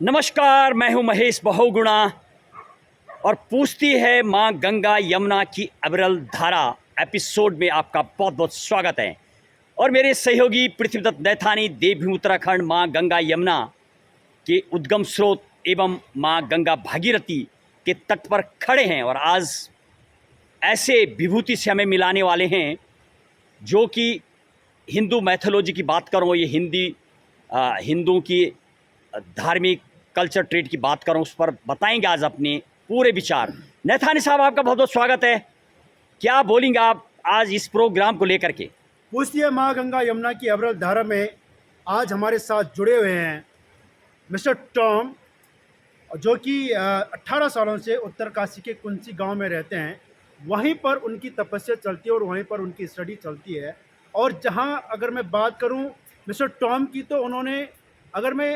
नमस्कार, मैं हूं महेश बहुगुणा और पूछती है मां गंगा यमुना की अविरल धारा एपिसोड में आपका बहुत बहुत स्वागत है। और मेरे सहयोगी पृथ्वीदत्त नैथानी देवभूमि उत्तराखंड मां गंगा यमुना के उद्गम स्रोत एवं मां गंगा भागीरथी के तट पर खड़े हैं और आज ऐसे विभूति से हमें मिलाने वाले हैं जो कि हिंदू मैथोलॉजी की बात करूँ, ये हिंदुओं की धार्मिक कल्चर ट्रेड की बात करूं, उस पर बताएंगे आज अपने पूरे विचार। नैथानी साहब, आपका बहुत बहुत स्वागत है। क्या बोलेंगे आप आज इस प्रोग्राम को लेकर के? पूछिए माँ गंगा यमुना की अविरल धारा में आज हमारे साथ जुड़े हुए हैं मिस्टर टॉम, जो कि 18 सालों से उत्तरकाशी के कुंसी गांव में रहते हैं। वहीं पर उनकी तपस्या चलती है और वहीं पर उनकी स्टडी चलती है। और जहां अगर मैं बात करूं मिस्टर टॉम की, तो उन्होंने, अगर मैं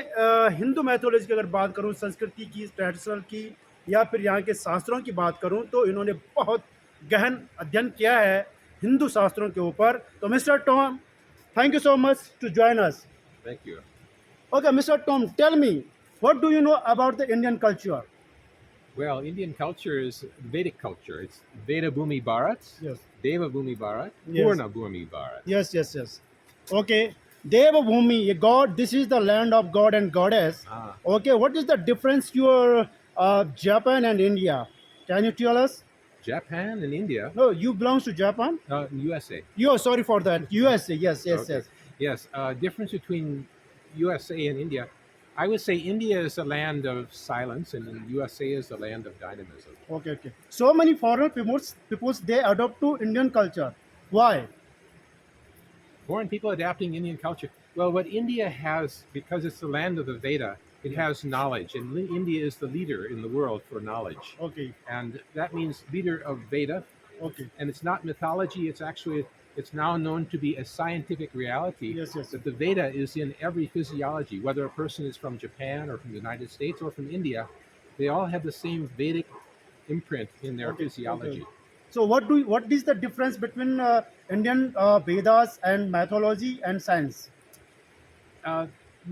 हिंदू मैथोलॉजी की अगर बात करूं, संस्कृति की, ट्रेडिशनल की, या फिर यहाँ के शास्त्रों की बात करूं, तो इन्होंने बहुत गहन अध्ययन किया है हिंदू शास्त्रों के ऊपर। तो mister Tom, thank you so much to join us. Thank you. Okay, Mr. Tom, tell me, what do you know about the Indian culture? Well, Indian culture is Vedic culture. It's Veda Bhumi Bharat, Yes. Deva Bhumi Bharat, Yes. Purna Bhumi Bharat. Yes. Okay, Deva Bhumi, a god, this is the land of god and goddess. Ah. Okay, what is the difference to Japan and India? Can you tell us? Japan and India, No, you belongs to Japan? USA. You, sorry for that. USA, yes. Okay. Yes, difference between USA and India. I would say India is a land of silence and USA is a land of dynamism. Okay. So many foreign people they adopt to Indian culture. Why? Foreign people adapting Indian culture. Well, what India has, because it's the land of the Veda, it has knowledge, and India is the leader in the world for knowledge. Okay. And that means leader of Veda. Okay. And it's not mythology, it's now known to be a scientific reality. Yes. That the Veda is in every physiology, whether a person is from Japan or from the United States or from India, they all have the same Vedic imprint in their physiology. Okay. So what is the difference between Indian Vedas and mythology and science?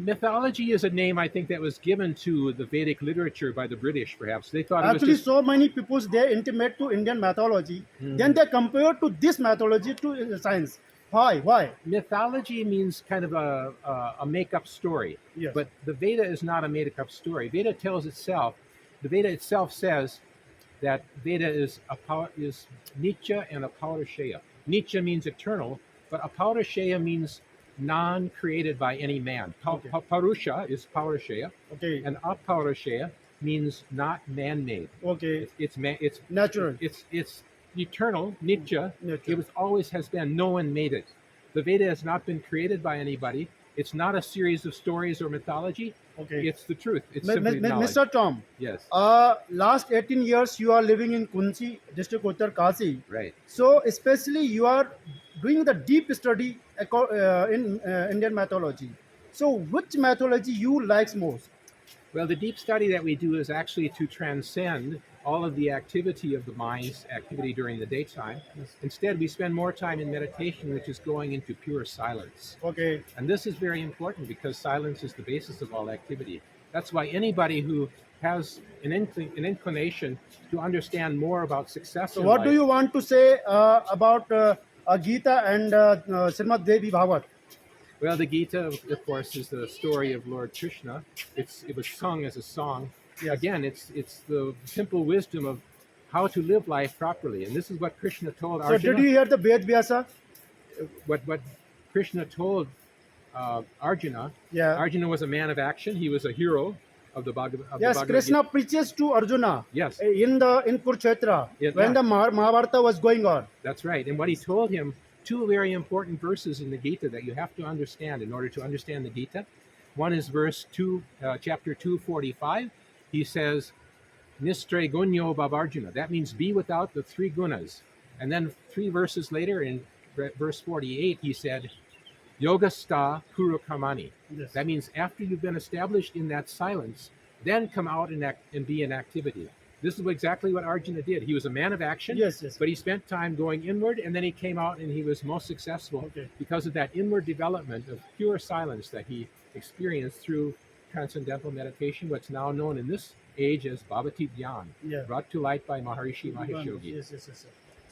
Mythology is a name, I think, that was given to the Vedic literature by the British, perhaps. They thought Actually, it was just... so many people they intimate to Indian mythology. Then they compare to this mythology to science. Why? Mythology means kind of a make-up story. Yes. But the Veda is not a made-up story. Veda tells itself. The Veda itself says that Veda is Nitya and Apaurushaya. Nitya means eternal, but Apaurushaya means non-created by any man. Parusha is Paurushaya, Okay. and Apaurushaya means not man-made. Okay. It's Natural. It's eternal, Nitya. Nitya. It always has been. No one made it. The Veda has not been created by anybody. It's not a series of stories or mythology. Okay. It's the truth. It's simply knowledge. Mr. Tom. Yes. Last 18 years you are living in Kunsi district, Uttarkashi. Right. So especially you are doing the deep study in Indian mythology. So which mythology you likes most? Well, the deep study that we do is actually to transcend all of the activity of the mind's activity during the daytime. Instead, we spend more time in meditation, which is going into pure silence. Okay. And this is very important because silence is the basis of all activity. That's why anybody who has an inclination to understand more about success So in what life, do you want to say about Gita and Srimad Devi Bhagavad? well, the Gita, of course, is the story of Lord Krishna. It was sung as a song. Yes. Again, it's the simple wisdom of how to live life properly, and this is what Krishna told So Arjuna. did you hear the Ved Vyasa? What Krishna told Arjuna? Yeah. Arjuna was a man of action. He was a hero of the Bhagavad Yes, Gita. Krishna preaches to Arjuna. Yes. In Kurukshetra, Yes, when yeah. the Mahabharata was going on. That's right. And what he told him, two very important verses in the Gita that you have to understand in order to understand the Gita. One is verse 2, chapter 245. He says, Nistre gunyo babarjuna. That means be without the three gunas. And then 3 verses later, in verse 48, he said, Yogasta kuru karmani. Yes. That means after you've been established in that silence, then come out and be in activity. This is exactly what Arjuna did. He was a man of action, Yes. but he spent time going inward, and then he came out and he was most successful Okay. because of that inward development of pure silence that he experienced through transcendental meditation, what's now known in this age as Bhavati Dhyan, Yeah. brought to light by Maharishi Mahesh Yogi. Yes, yes, yes.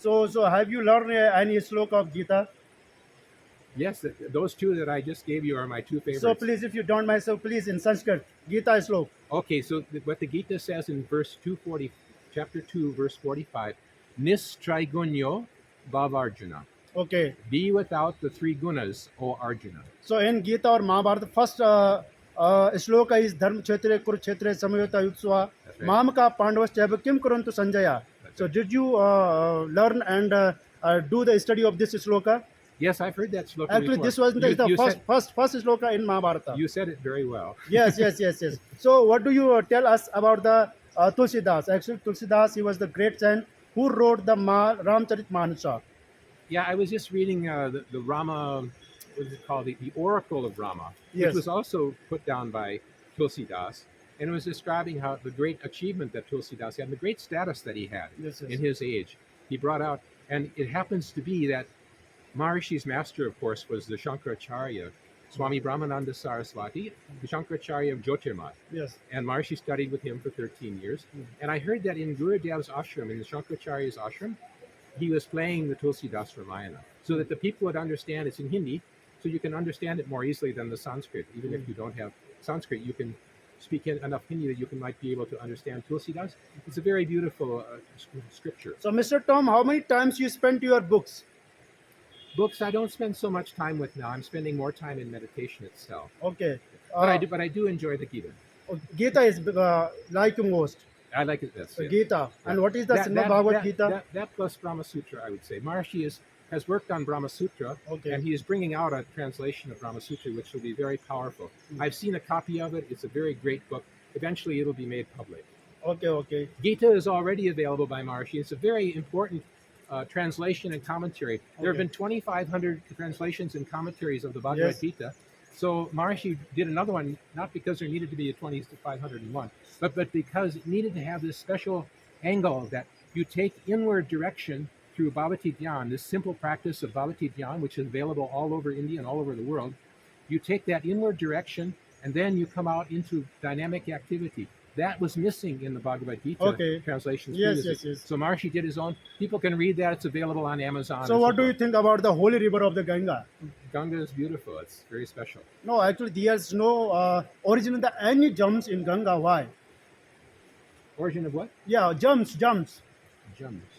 So have you learned any sloka of Gita? Yes, those two that I just gave you are my two favorites. So please, if you don't mind, so please in Sanskrit, Gita slok. Okay, so what the Gita says in verse 240, chapter 2, verse 45, Nistraigunyo Bhavarjuna. Okay. Be without the three gunas, O Arjuna. So in Gita or Mahabharata, first shloka is Dharma Kshetre Kurukshetre Samyota Yutsva That's right. Mamaka Pandavas Chaiva Kim Kuruntu Sanjaya. That's So right. did you learn and do the study of this shloka? Yes, I've heard that sloka Actually, before. this was the You first shloka in Mahabharata. You said it very well. Yes, yes, yes, yes. So what do you tell us about the Tulsidas? Actually, Tulsidas, he was the great saint who wrote the Ramcharitmanas. Yeah, I was just reading the Rama, what is it called? The Oracle of Rama, Yes. which was also put down by Tulsidas. And it was describing how the great achievement that Tulsidas had and the great status that he had Yes, yes. in his age. He brought out, and it happens to be that Maharishi's master, of course, was the Shankaracharya, Swami Brahmananda Saraswati, the Shankaracharya of Jyotirmat. Yes. And Maharishi studied with him for 13 years. Mm. And I heard that in Gurudev's ashram, in the Shankaracharya's ashram, he was playing the Tulsidas Ramayana so that the people would understand it's in Hindi, so you can understand it more easily than the Sanskrit. Even if you don't have Sanskrit, you can speak enough Hindi that you might be able to understand Tulsidas. It's a very beautiful scripture. So, Mr. Tom, how many times you spent your books? Books I don't spend so much time with now. I'm spending more time in meditation itself. Okay. But I do enjoy the Gita. Gita is like most. I like it this. Yeah. Gita. And what is the That- Srimad that- Bhagavad that- Gita? That plus Brahma Sutra, I would say. Maharishi has worked on Brahma Sutra, Okay. and he is bringing out a translation of Brahma Sutra, which will be very powerful. I've seen a copy of it. It's a very great book. Eventually, it'll be made public. Okay, okay. Gita is already available by Maharishi. It's a very important translation and commentary. There have Okay. been 2,500 translations and commentaries of the Bhagavad Yes. Gita. So Maharishi did another one, not because there needed to be a 2,501, but because it needed to have this special angle that you take inward direction through Bhavati Dhyan, this simple practice of Bhavati Dhyan, which is available all over India and all over the world. You take that inward direction, and then you come out into dynamic activity. That was missing in the Bhagavad Gita Okay. translations. Yes, previously. yes, yes. So Maharishi did his own. People can read that. It's available on Amazon. So, and what do you forth. think about the holy river of the Ganga? Ganga is beautiful. It's very special. No, actually, there's no origin of any germs in Ganga. Why? Origin of what? Yeah, germs. Gems.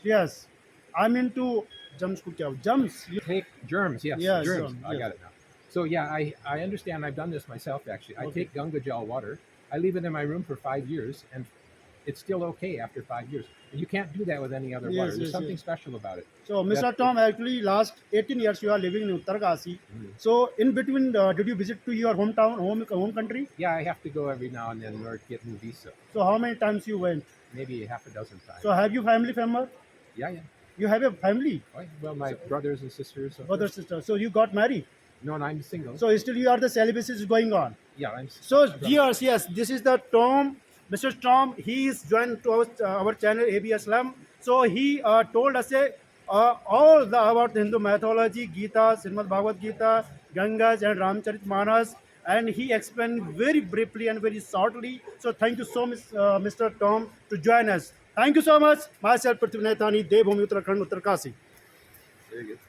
Yes. I'm into germs. Germs. Take germs. Yes, Yes, germs. germs, I yes. got it now. So yeah, I understand. I've done this myself actually. I Okay. take Ganga gel water. I leave it in my room for 5 years, and it's still okay after 5 years. And you can't do that with any other Yes, water. yes, There's something yes. special about it. So, Mr. That- Tom, actually, last 18 years you are living in Uttarkasi. So, in between, did you visit to your hometown, home country? Yeah, I have to go every now and then in order to get new visa. So, how many times you went? Maybe half a dozen times. So, have you family member? Yeah. You have a family, Oh, well, my brothers and sisters. of brother, course. sister. So, you got married. No, and I'm single. So, still you are the celibacy is going on. yeah, I'm. So, viewers, yes, this is the Tom, Mr. Tom. He is joined to our channel ABS Lam. So, he told us about the Hindu mythology, Gita, Srimad Bhagavad Gita, Gangas, and Ramcharitmanas. And he explained very briefly and very shortly. So, thank you so much, Mr. Tom, to join us. Thank you so much. Myself, Prithvi Naithani, Devbhumi, Uttarakhand, Uttarkasi. Very good.